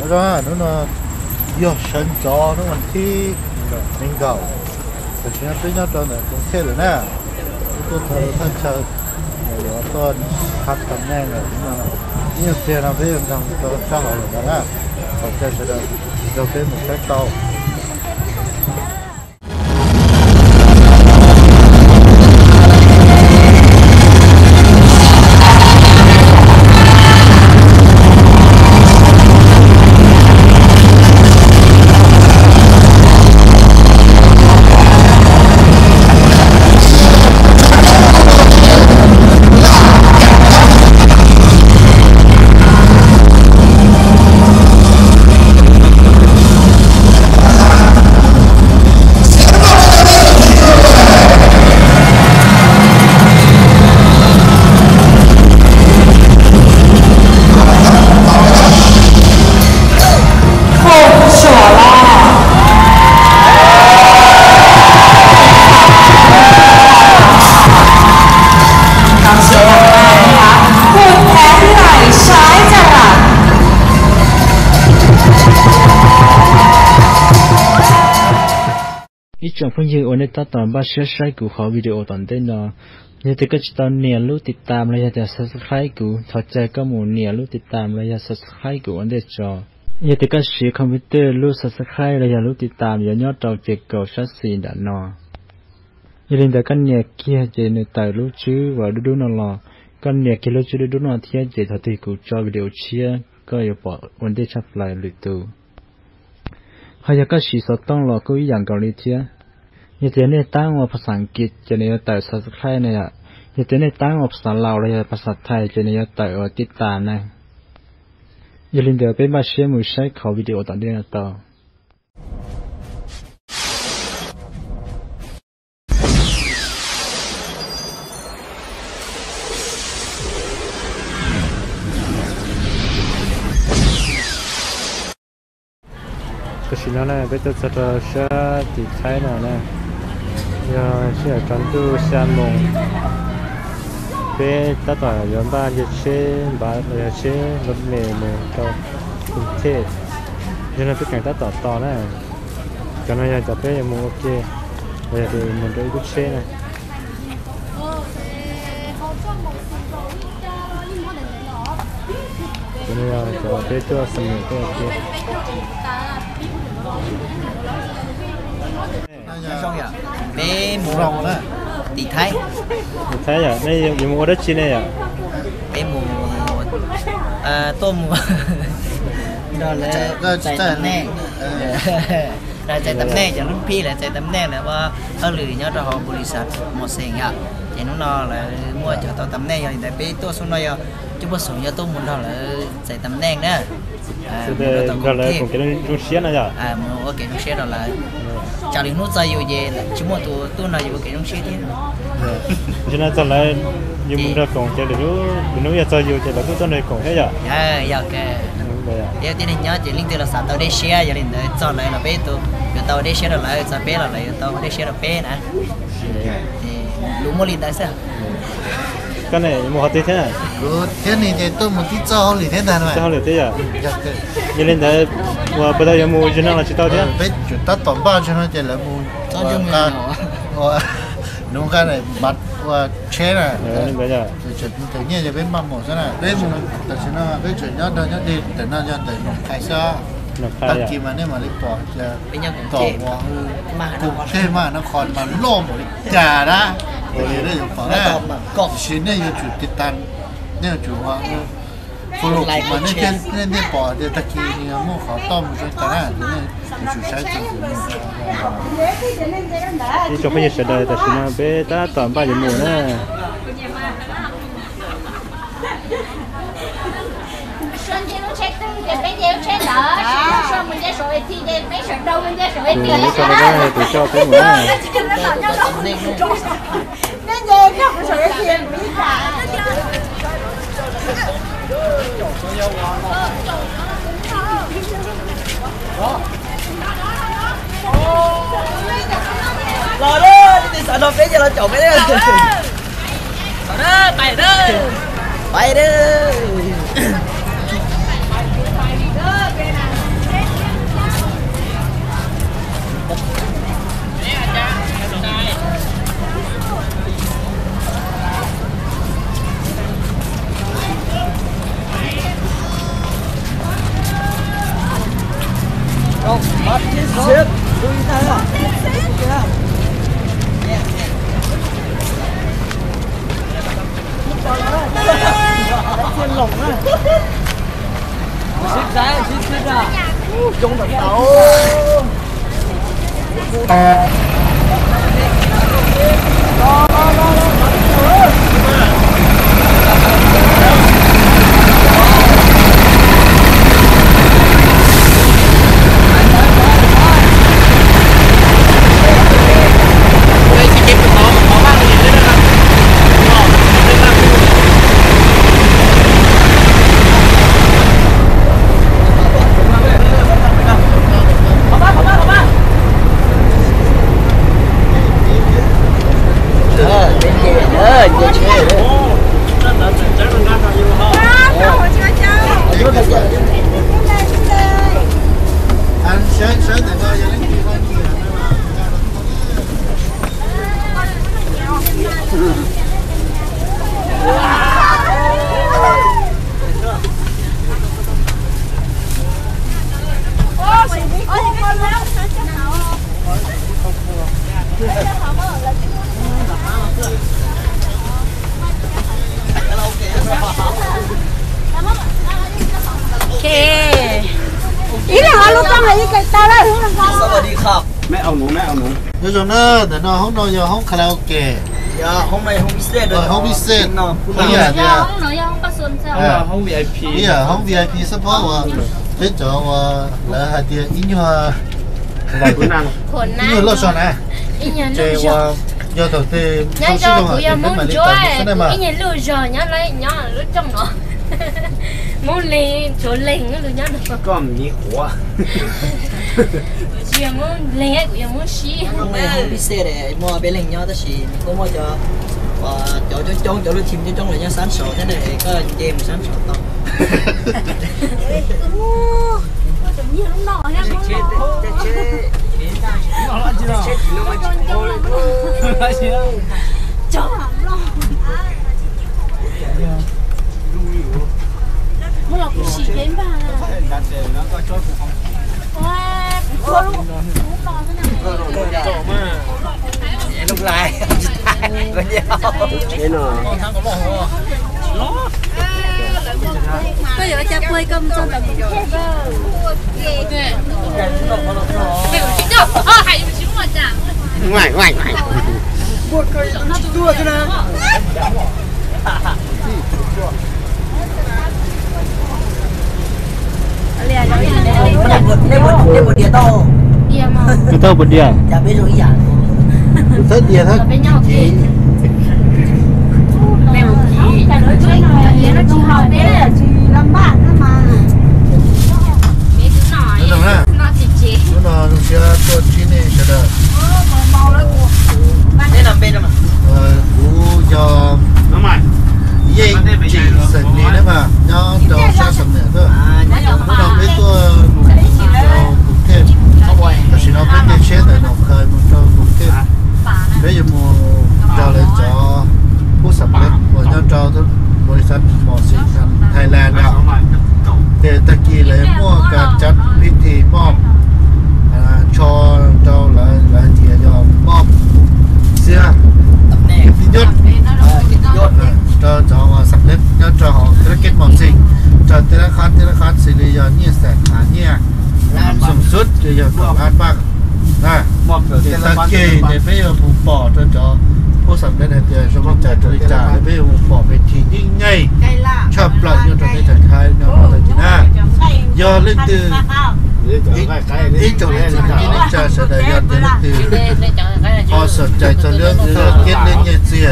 đó nó vô sân cho nó mình thi mình cầu thì nó tới nhau cho này cũng thế rồi nè tôi thấy thân chơi rồi tôi hát tầm nhanh rồi nhưng mà nhiều tiền làm thế làm tôi sao hỏi được đó còn chơi sẽ được đầu tiên một cái tàu trong phương diện ổn định ta tồn ba share sai của họ video tồn tên nó như thế cái tồn nè lúcติดตามเลยจะ subscribe กูถอดใจก็หมู่เนี่ยlúcติดตามเลยจะ subscribe กูอันเดจอnhư thế cái share computer lúc subscribe เลยจะlúcติดตามอย่ายอดเราเจ็กก็ชัดสีด่านนออย่าลืมแต่กันเนี่ยเกี่ยเจในแต่รู้ชื่อว่าดูนอลอกันเนี่ยเกี่ยรู้ชื่อดูนอเทียเจทัดที่กูจอวิดีโอเชียก็อย่าปล่อยวันที่ชับไลน์หรือตัวเขาอยากก็สีสดต้องรอก็อย่างเกาหลีเทียnhư thế này tăng vào ภาษาอังกฤษจะเนี่ยแต่ subscribe เนี่ยnhư thế này tăng vào ภาษาลาวเลยภาษาไทยจะเนี่ยแต่ติดตามนะอย่าลืมเดี๋ยวไปมาแชร์มือใช้ขอวิดีโอตอนนี้นะต่อก็สิแล้วนะไปตัวจะเชื่อติดใช้หน่อยนะ要是专注项目，别打断原本一些把一些รถเมล์ก็กรุงเทพยังเราไปแข่งต่อนะก็น่าจะไปยังโอเคเลยดูมันด้วยกุศลนะก็น่าจะไปตัวสมุนก็โอเคxong rồi bé mua rồng đó thì thấy à đây dùng mua đất chi này à bé mua tôm đó là chạy tầm nè là chạy tầm nè chẳng lúc phi là chạy tầm nè là qua ở lười nhớ cho họ bồi sạt một xèng ạ thì nó là mua cho tao tầm nè rồi tại bé tôi xuống đây chú bác xuống cho tôi muốn đó là chạy tầm nè đó đó là cũng cái nó xé này à mua cái nó xé đó là chả lý nút dây về là chỉ một tôi nói về cái trong xe thế cho nên cho lại như mình ra cổng chơi nó giờ chơi nhiều chơi là tôi này cổng hết rồi dạ cái giờ thì nhớ chỉ linh tiền là sao tao để xe giờ linh để cho lại là bé tôi tao để xe là lại sao bé là lại tao để xe là bé nè thì đúng một linh tại sao cái này một hạt thế này thế này thì tôi một tí cho lì thế này cho lì thế à như lên đấy và bây giờ mua cho nó là chỉ tao thế biết chúng ta tổng bao cho nó chỉ là mua cho mình đúng cái này bắt và chế này bây giờ tự nhiên thì bên mắm một thế này bên một tự nhiên nó bên chuyện nhớ đâu nhớ đi để nó cho để nó khai sao tất kỳ mà nếu mà lấy bỏ là tổ mà thêm mà nó còn mà lô một trà đó rồi đấy dùng phở này xin này dùng chủ tịch tan nếu chủ hoa phụ lục mà nên bỏ để tất kỳ thì mua khó tôm rồi cái này thì nên chủ sai chủ đi cho bây giờ sẽ đợi tại sao bé ta toàn bao nhiêu mùa nữa bây giờ chết đó, sao mình ra rồi thì mấy sợi đâu mình ra rồi thì tôi cho cái mùa này nên về nó cũng sợi tiền mỹ cả rồi đó đi sợ nó phía cho nó trộn cái đó bay đó สวัสดีครับแม่เอาหนูเดี๋ยวแต่นอนห้องนอนอยู่ห้องคาราโอเกะห้องในห้องพิเศษห้องพิเศษห้องประชุมเจ้าห้อง VIP เนี่ยห้อง VIP เฉพาะว่าเป็นจอว่าแล้วหาเดียอินยัวอินยัวรถชนนะเจว่าgiờ đầu tiên nhá cho cụ giờ muốn chơi cụ ý nhìn lừa giờ nhá lấy nhá lừa trong nó muốn lên chỗ lên nữa lừa nhá được có gì khổ giờ muốn lên ấy cụ giờ muốn xí không biết xe để mua bé lên nhá đó xí có mua cho chỗ lừa chìm trong là nhá sáng sổ thế này có game sáng sổ to nhiều lúc nọ nha mua lọc xì đến bà lúc lại có nhiều có giờ cha quay cơm cho tầm ngoài đua cho nó đây một đĩa to đĩa mà cái tao một đĩa dạ bây giờ ý à thế đĩa thôi bên nhau kì mẹ một kì đĩa nó chỉ hỏi đấy là chỉ làm bạn thôi mà mấy thứ nói nó chỉ nó sẽ tôi chỉ này sẽ được đây nằm bên đâu mà cú do nó mày dây chỉ sợi này đấy mà nó đầu ra sợi nữa thôi nó đầu với tôi cũng thêmแต่สิเราเป็นเด็กเชฟแต่เราเคยมันเรากรุงเทพbây giờ mua cho lên choผู้สำเร็จว่าจะเจ้าทุกบริษัทหมอสิงห์ไทยแลนด์เนี่ยแต่ตะกี้เลยมั่วการจัดพิธีมอบชอเจ้าหลายเทียยอมมอบเสื้อพิยศเจ้าสำเร็จเจ้าของธุรกิจหมอสิงห์เจ้าธนาคารสิริยนเนี่ยแสนหาเนี่ยสูงสุดจะอยู่กับร้านบ้างนะแต่ตะกี้เนี่ยไม่ยอมผูกปอดเจ้าผู้สำเร็จเนี่ยจะสมมติจะจ่ายไม่ยอมผูกปอดเป็นทียิ่งใหญ่ชอบปล่อยยอดตัวนี้จากใครเนาะแต่ที่น่ายอดเล่นตื่นอีกจุดนี้จะแสดงยอดเล่นตื่นพอสนใจจะเรื่องธุรกิจเล่นเนี่ยเสีย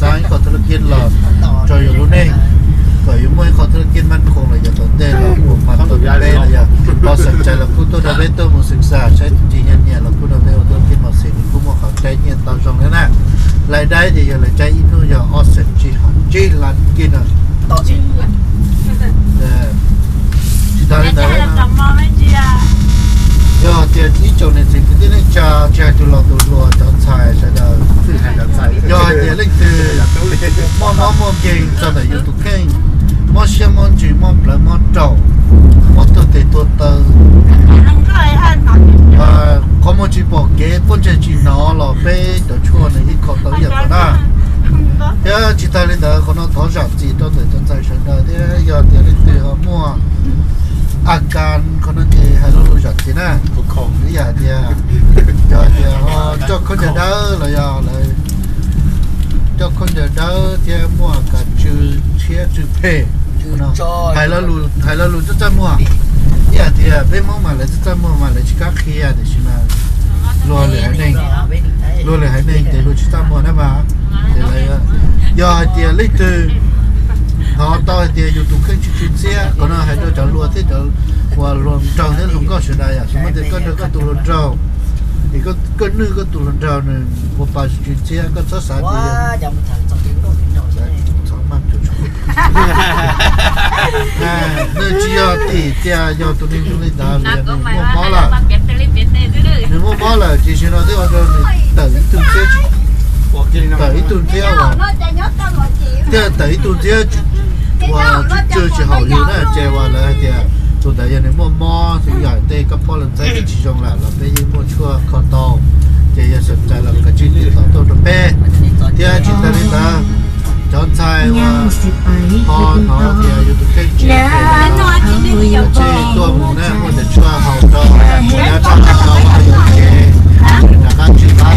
สายของธุรกิจหลอดจอยอยู่รู้เองก็อยู่มวยของธุรกิจมันคงเลยจะต้นเต้เราผูกพันตัวเล่เลยอย่างพอสนใจเราพูดตัวเราเล่นตัวมุศึกษาใช้จริงเนี่ยเราพูดเราเล่นธุรกิจมาสิ่งที่ผู้มาเข้าใจเนี่ยตอนตรงนั้นนะรายได้จะอย่างไรใจอินโนอย่างออสเซนจีลันกินอ่ะต่อจีตอนนี้ได้นะยอดเจ้าที่จงในสิ่งที่ได้จะตัวเราตัวรัวจะใช้ใช่ไหมยอดเจ้าเล่นคือมอเก่งจะได้อยู่ทุกแห่งมอเชื่อมอจีมอเปล่ามอเจ้ามอตัวเตะตัวเตอ chỉ bỏ kế bốn chân chỉ nó là bé đồ chua này ít khó tới giờ đó thế chỉ tay lên đó còn nó tháo giặt gì đó để trong tay sân đó thế giờ thì lên từ họ mua akan còn nó thì hay là giặt gì nè cũng không bây giờ thì họ cho con nhà đó là giờ là cho con nhà đó thì mua cả chữ chia chữ phê hay là lùi cho mua giờ thì bên mong mà lại cho mua mà lại chỉ các kia để xem là lùi lại hay nên để lùi cho mua đó mà để lại giờ thì lấy từ họ to thì dùng tụng cái chuyện xe còn nó hay cho cháu lùi thế cháu và luôn trâu thế không có chuyện này à xong rồi có tụ luôn trâu thì có nữ có tụ luôn trâu này một bài chuyện xe có số sản thì nơi chia thì tia do tụi mình chúng mình đã liền mua mỏ là nếu mua mỏ là chỉ xin nói thế cho tới tuần tiếp tới tuần tiếp rồi tới tuần tiếp và chưa chỉ hậu hiệu nữa chơi vào là thì tụi đại gia nếu mua mỏ thì giải tê các bao lần trái chỉ trong là bây giờ mua chua con to chơi giờ sân trái là cái chuyện gì đó tôi được bé thì chỉ ta đi ta chọn sai và họ thì dùng cái chuyện chơi tua mù nè mua để chua hậu đó đã chọn cho họ dùng cái đã đang chịu phá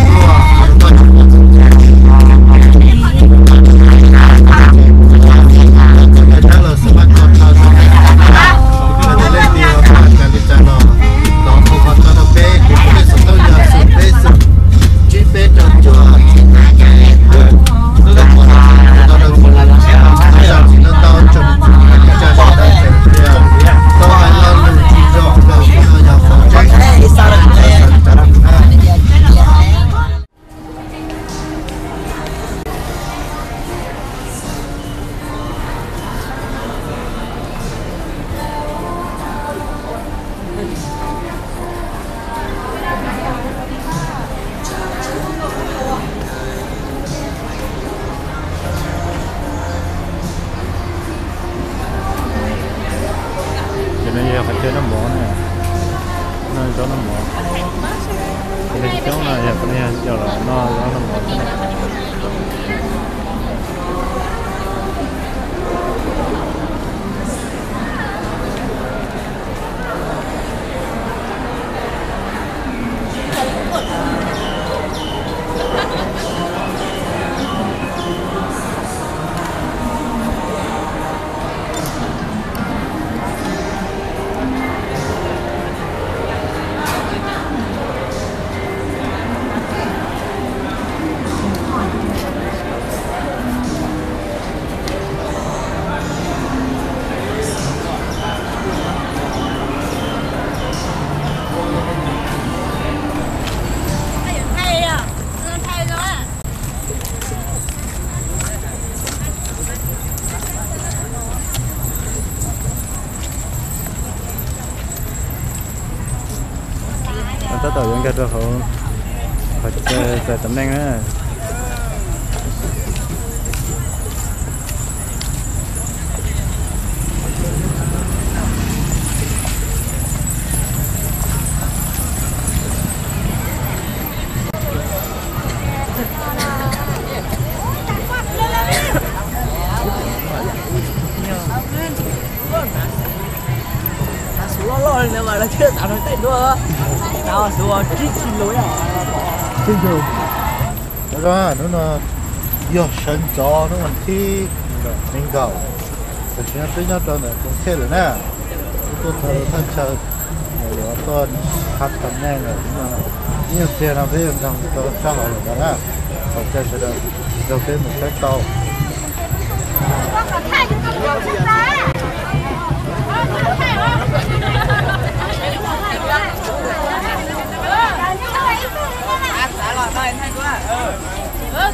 phải chơi nó mỏ này nó cho nó mỏ cái chỗ này giờ cái này giờ là nó mỏ tới tàu những cái họ phải chơi tấm đen á nếu mà nó chưa tạo thành tay đua nào xuống chín lối à chín rồi đó nó do sân gió nó còn thi mình cầu thì nó tới nhau cho này cũng thế rồi nè tôi thấy thân chơi rồi tôi hát tầm nhanh rồi nhưng mà nhiều tiền làm thế làm tôi sao rồi đó nè còn chơi sẽ được đầu tiên một cái tàu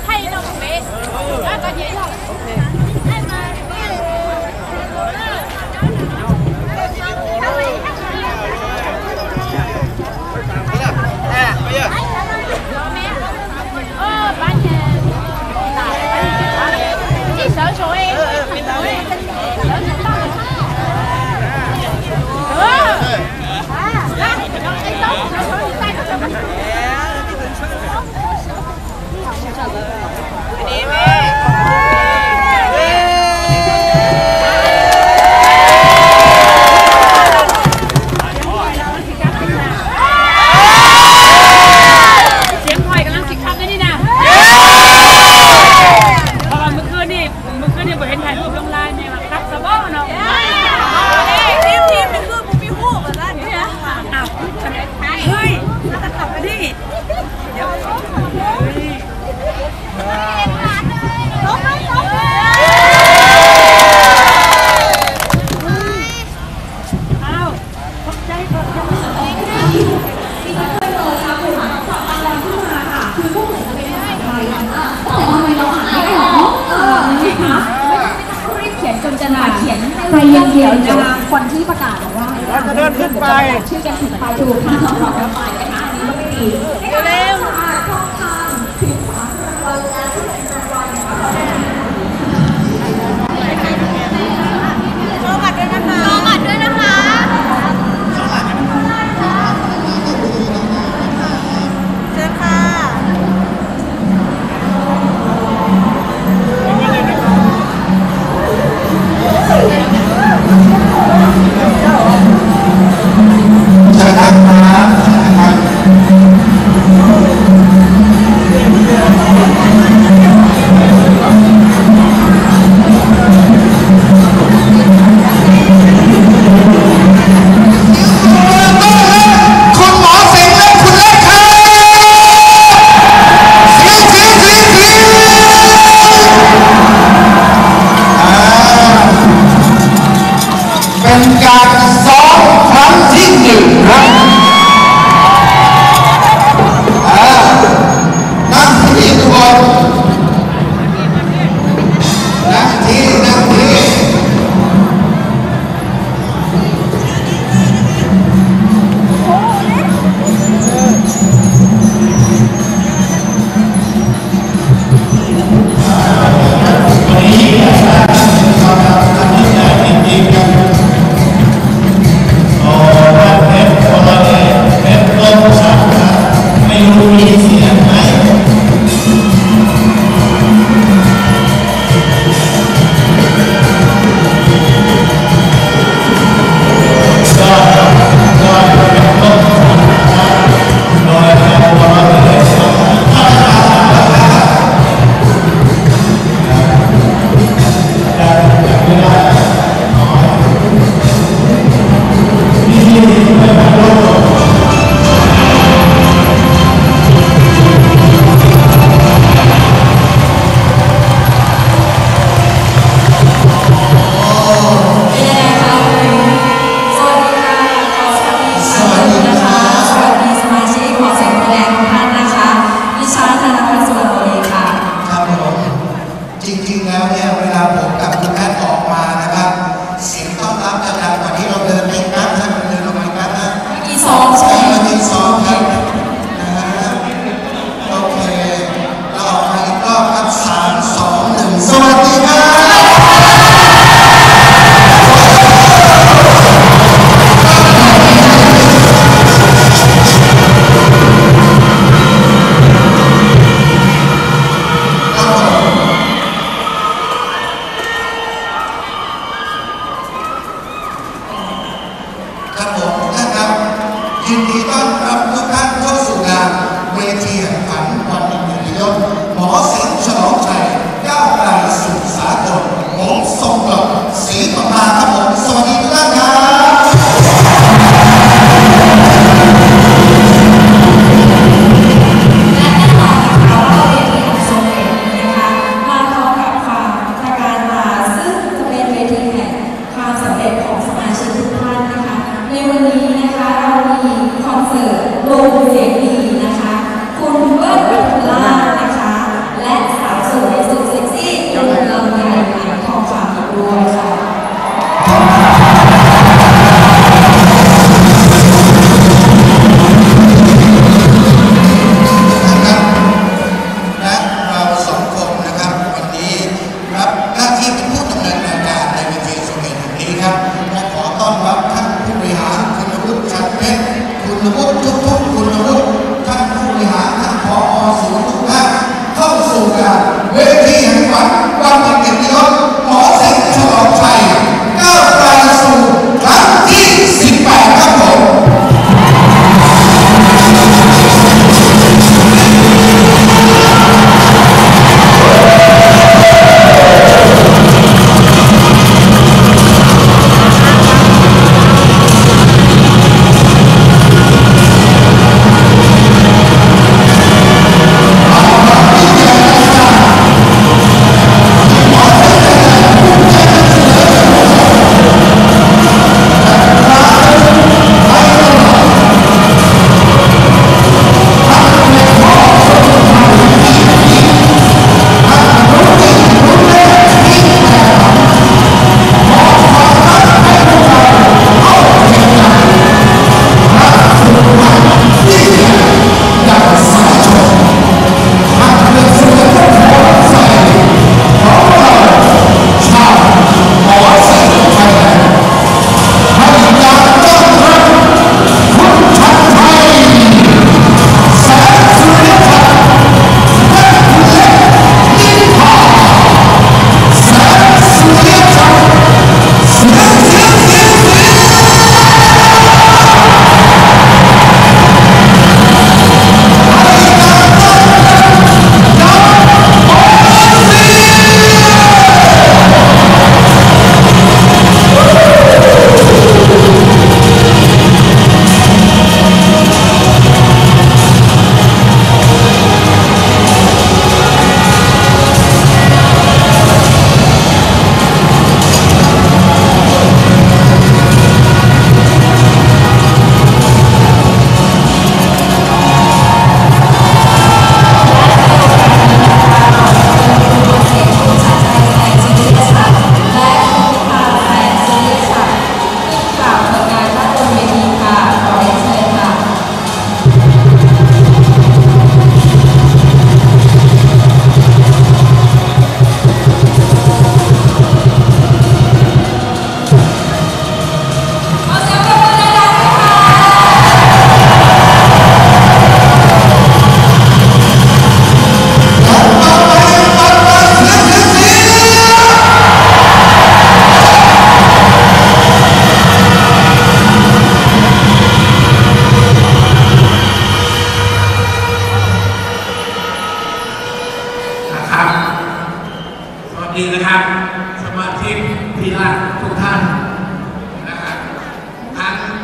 thay đâu một bé có gì không chỉ sợ số em เย็นๆนะคะคนที่ประกาศบอกว่าจะเดินขึ้นไปชื่อกันถึงไปถูกทางของเราแล้วไปนะคะอันนี้ก็ไม่ดีเร็วช่องทางถึง3 รางวัลและที่เป็นรางวัลโชว์บัตรด้วยนะคะโชว์บัตรด้วยนะคะเชิญค่ะ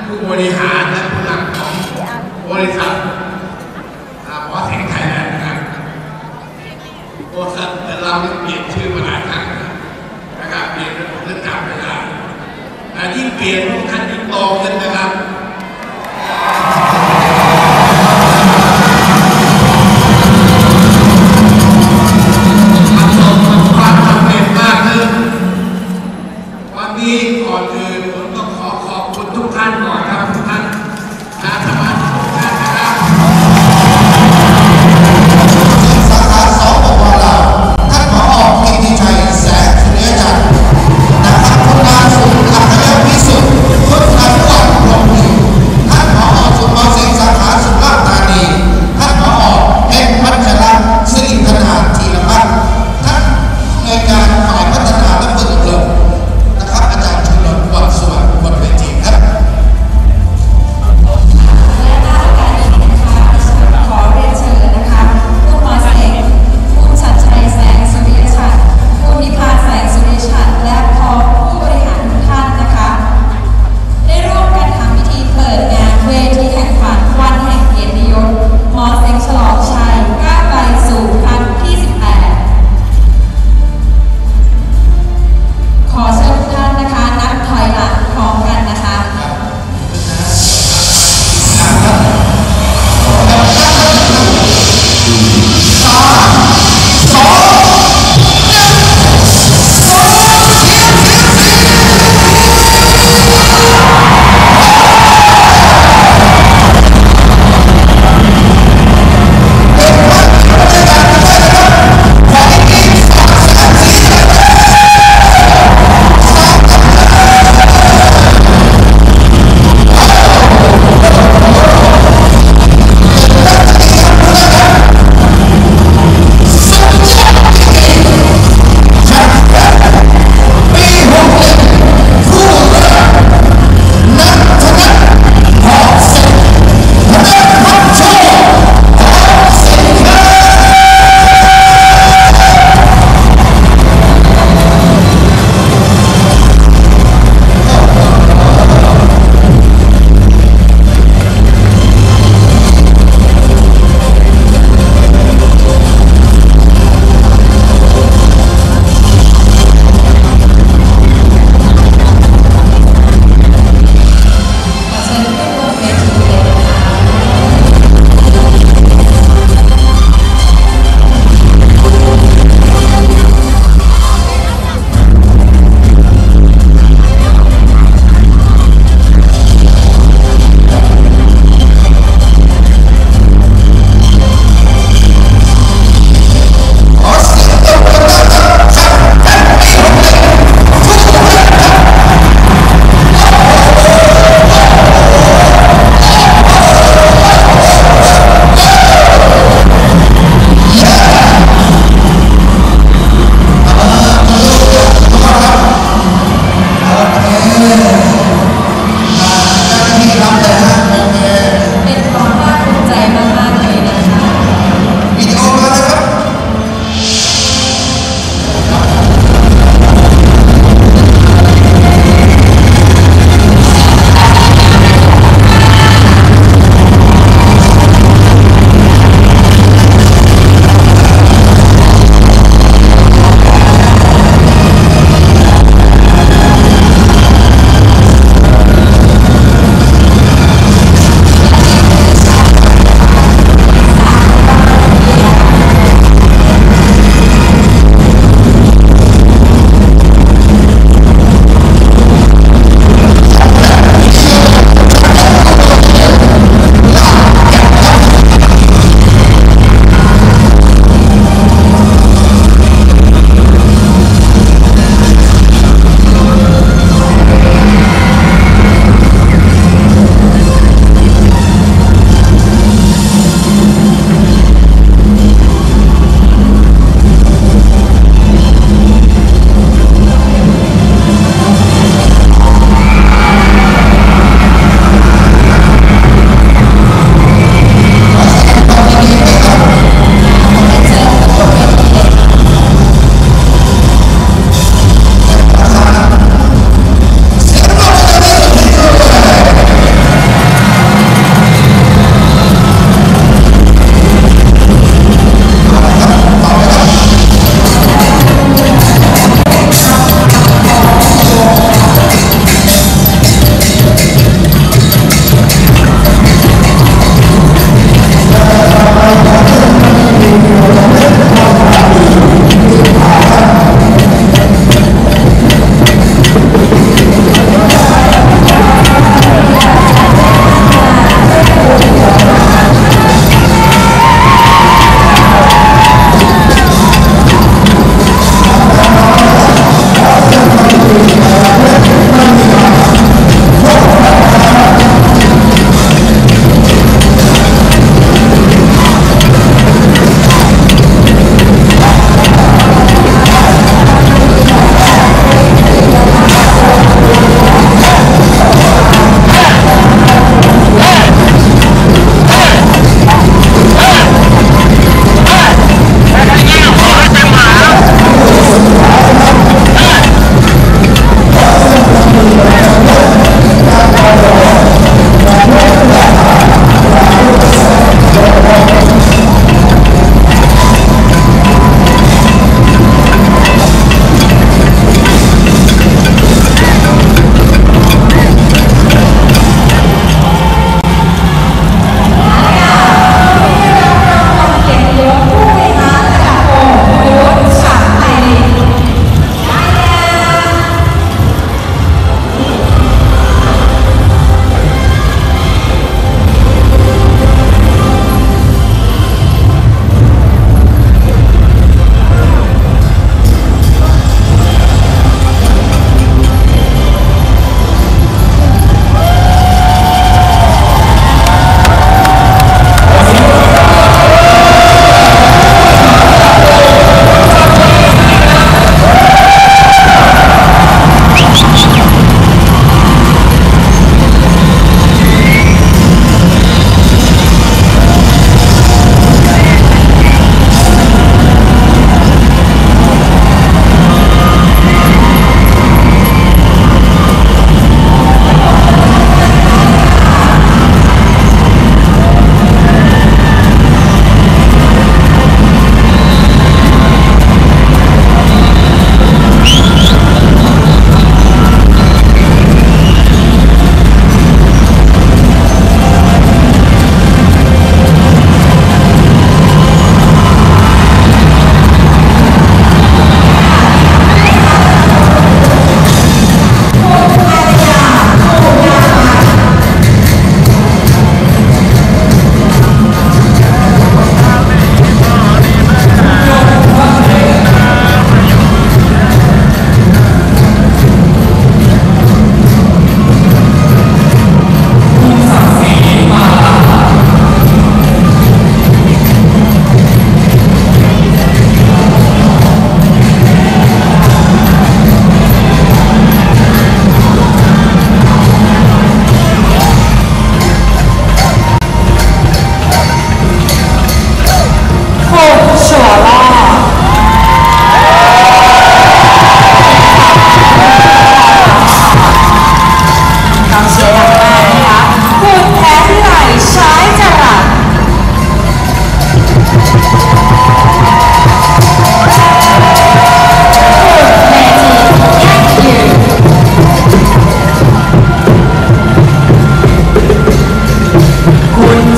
ผู้บริหารและผู้นำของบริษัทหมอแสงไทยแลนด์นะครับบริษัทเราเปลี่ยนชื่อมาหลายครั้งนะครับเปลี่ยนเป็นผมเรื่องจำไม่ได้แต่ยิ่งเปลี่ยนทุกท่านยิ่งโตขึ้นนะครับความสำเร็จมากขึ้นวันนี้ก่อนอื่นผมต้องขอบคุณทุกท่านก่อนครับทุกท่านสมาชิกทุกท่านนะครับสาขาสองของเราท่านผอ.กิติชัยแสงสุริยจันทร์นะครับผู้การศูนย์อัจฉริยะวิสุทธิ์พุทธานุวัฒน์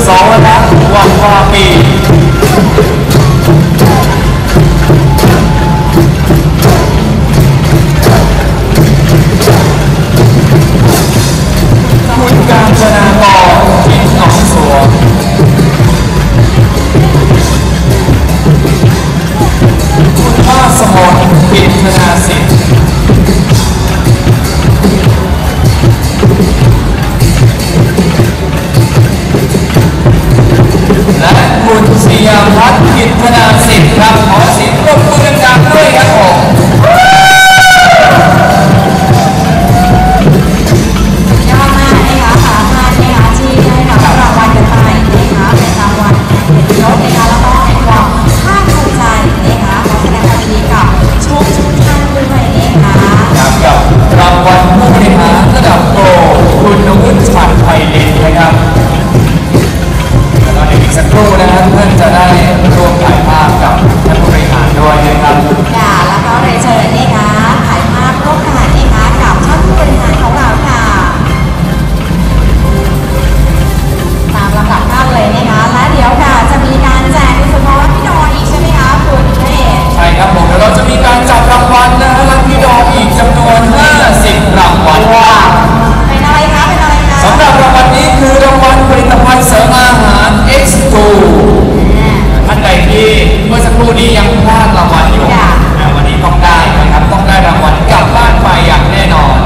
2แล้วนะวังวาปีคุณการจนากรที่หนองสวงคุณป้าสมรปิณธนาสิทธิ์และคุณศรียาพัฒน์กิจธนาสิทธิ์ครับขอเสียงปรบมือดังๆด้วยครับผมยอดมากนะคะสามท่านนะคะที่ได้รับรางวัลกันไปนะคะเป็นรางวัลเกียรติยศนะคะแล้วก็แห่งความภาคภูมิใจนะคะขอแสดงความยินดีกับทุกท่านด้วยนะคะกับรางวัลผู้บริหารระดับโปรคุณนวุฒิฉัตรไพลินนะครับแล้วก็ในอีกสักครู่นะครับเพื่อนจะได้ร่วมถ่ายภาพกับท่านผู้บริหารด้วยนะครับแล้วก็เรียนเชิญนะคะถ่ายภาพร่วมกันนะคะกับท่านผู้บริหารของเราค่ะตามลำดับท่านเลยนะคะและเดี๋ยวค่ะจะมีการแจกเฉพาะพี่ดอนอีกใช่ไหมคะคุณเทพใช่ครับผมแล้วเราจะมีการจับรางวัลนะฮะรับพี่ดอนอีกจำนวน50รางวัลเป็นอะไรคะเป็นอะไรคะสำหรับรางวัลนี้คือรางวัลผลิตภัณฑ์เสริมอาหาร X2 ท่านใดที่เมื่อสักครู่นี้ยังพลาดรางวัลอยู่วันนี้ต้องได้นะครับต้องได้รางวัลกลับบ้านไปอย่างแน่นอน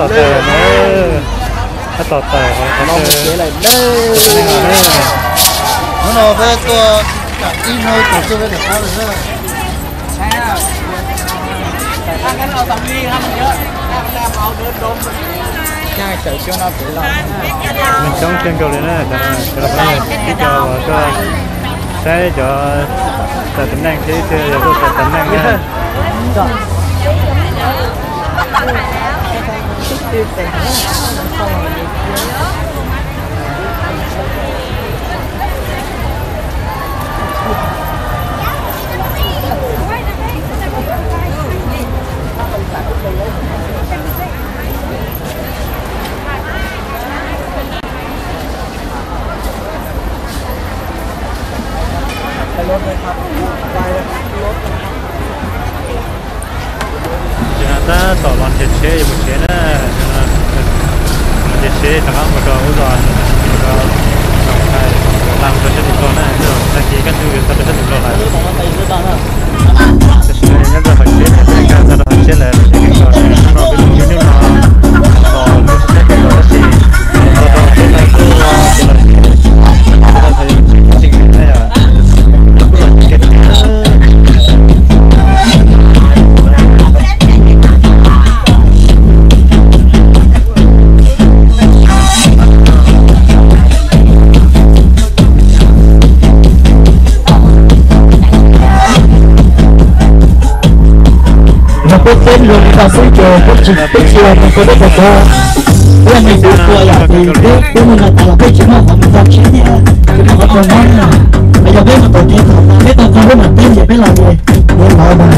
ต่อแต่นะถ้าต่อแต่เขาลองเสียอะไรเด้อเราไปตัวอีโมตัวจะไปกับเขาเลยใช่ครับแต่ถ้างั้นเราต้องมีครับมันเยอะแต้มเอาเดินดมง่ายใจเชื่อหน้าผีเราmình trong chân cầu này nè cho nó phải cái cho sẽ cho tận năng thế thì tôi tận năng nha ta tỏ lon thiệt chế một chế nè thiệt chế thằng ông mà đồ u giòn làm cho chân được nè rồi ta chỉ cần đưa ta chân được lại nhớ rồi phải chế này cái ra phải chế lại cái nó bị như thế nào còn cái cái đó thì nó đó cái này cứ ta thấyสิ่งnày à Tên luôn ta sẽ chờ bất chợt bất chợt mình có được không? When mình được tuổi là mình biết mình là ta là cái chuyện mà mình làm chuyện gì ก็ตรงนั้นไอ้ยังไม่มาตัวนี้ทำไม่ตัวก็เหมือนเป็นอย่าไม่รอเลยเรื่องรอมา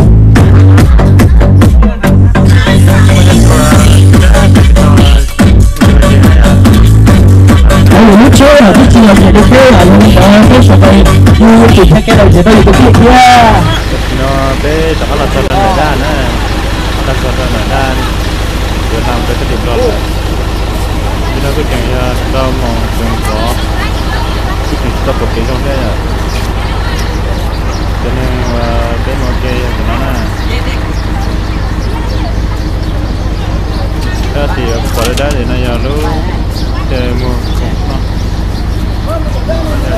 ไอ้หนูเชื่อที่จริงเราจะได้เชื่อหนูแต่ไม่สบายยูจิตแค่เราจะได้อยู่ที่เดียวเนาะเบ้แต่ก็เราจะทำด้านนะเราจะทำด้านเดี๋ยวทำไปก็ติดรอดที่เราก็แข่งยาเรามองตรงต่อที่ติดต่อปกติตรงนี้จะเนี่ยว่าเป็นโอเคอย่างนั้นนะถ้าที่พอได้เลยนะอย่ารู้เจอมือ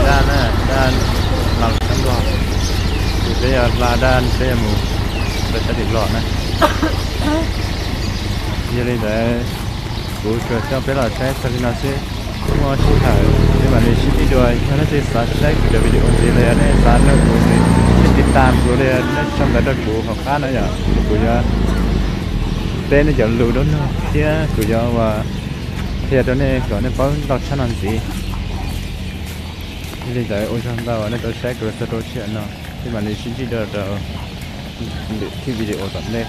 ด้านนะด้านหลังทั้งตัวอยู่ที่ลาด้านเสียมือไปจะติดหลอดนะยี่เลยแต่กูเกิดจะเป็นหลอดใช้สลินาเซ่มัวชิถ่ายที่มันเลยชิดด้วยฉะนั้นจะสาธิตกูจะวิดีโอที่เลยเนี่ยสารแล้วกูเลยติดตามกูเลยเนี่ยช่องแต่ละกูของข้านะอย่างกูจะเป็นจะรู้ด้วยเนาะที่กูจะว่าที่ตอนนี้ก่อนเนี่ยเพราะเราชนะสิยี่เลยแต่โอ้ช่างเราเนี่ยตัวใช้กูจะตัวเชื่อเนาะที่มันเลยชิดด้วยเราที่วิดีโอตอนนี้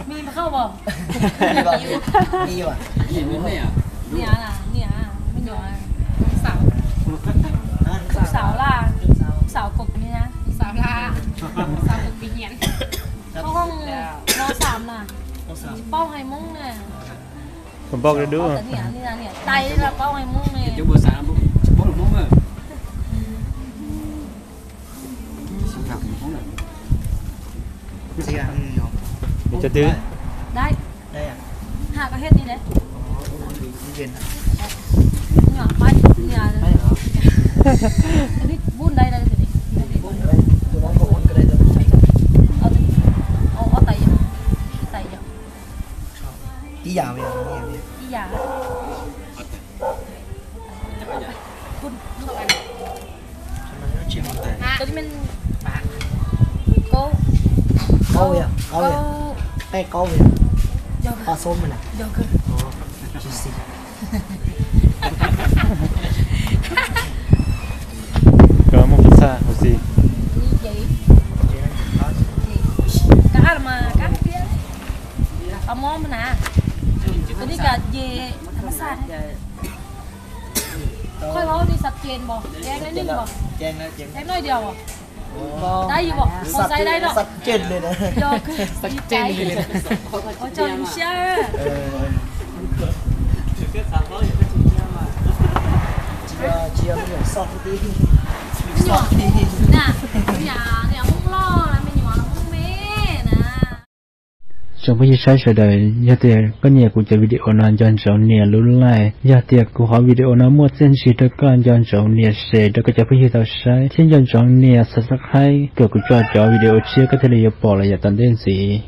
มีมาเข้าบ่มีว่ะเนี่ยล่ะเนี่ยไม่หยอสาวสาวล่ะสาวกบนี่นะสาวล่ะสาวกบปีเหียนเข้าห้องม.3 น่ะเป้าไฮมุ้งเนี่ยผมบอกเลยดูเนี่ยไตละเป้าไฮมุ้งเนี่ยจุดเบอร์ 3ปุ๊บปุ๊บมุ้งอ่ะสิบหลักมุ้งอ่ะไม่ใช่อะไรหรอกจะดื้อได้อ่ะหาก็เฮ็ดนี่เด้เย็นเนี่ยไปเนี่ยได้เหรออันนี้บุญได้สินี่ตัวน้องบอกว่าก็ได้ตัวเอาไตอย่างที่ยาวเลยที่ยาวคุณเข้าไป ตัวนี้มันโก้โก้ไอ้โก้ปลาส้มมันอ่ะเดี๋ยวคือจุดสิก็มุกซ่าโอซีนี่ใหญ่กะมาเอามอมันนะตัวนี้กะเย่ธรรมชาติค่อยเว้านี่สัดเจนบ่แกงนิดนึงบ่แกงน้อยเดียวบ่ได้อยู่บ่พอใส่ได้เนาะสัดเจนเลยนะเดี๋ยวคือสัดเจนเลยโอ้จนเชี่ยเจียวไม่ซอฟดีไม่หยอกน่ะเนี่ยมุ้งล่อแล้วไม่หยอกแล้วมุ้งเม่นะtrong bây giờ sẽ đợi giờ thì có nhiều cuộc chơi video nó dọn dọn nhiều luôn lại giờ thì cuộc hỏi video nó mua trên gì đó con dọn dọn nhiều sẽ đó có chơi bây giờ tao sai trên dọn dọn nhiều subscribe cuộc cho video chia có thể là bỏ lại giờ tận đến gì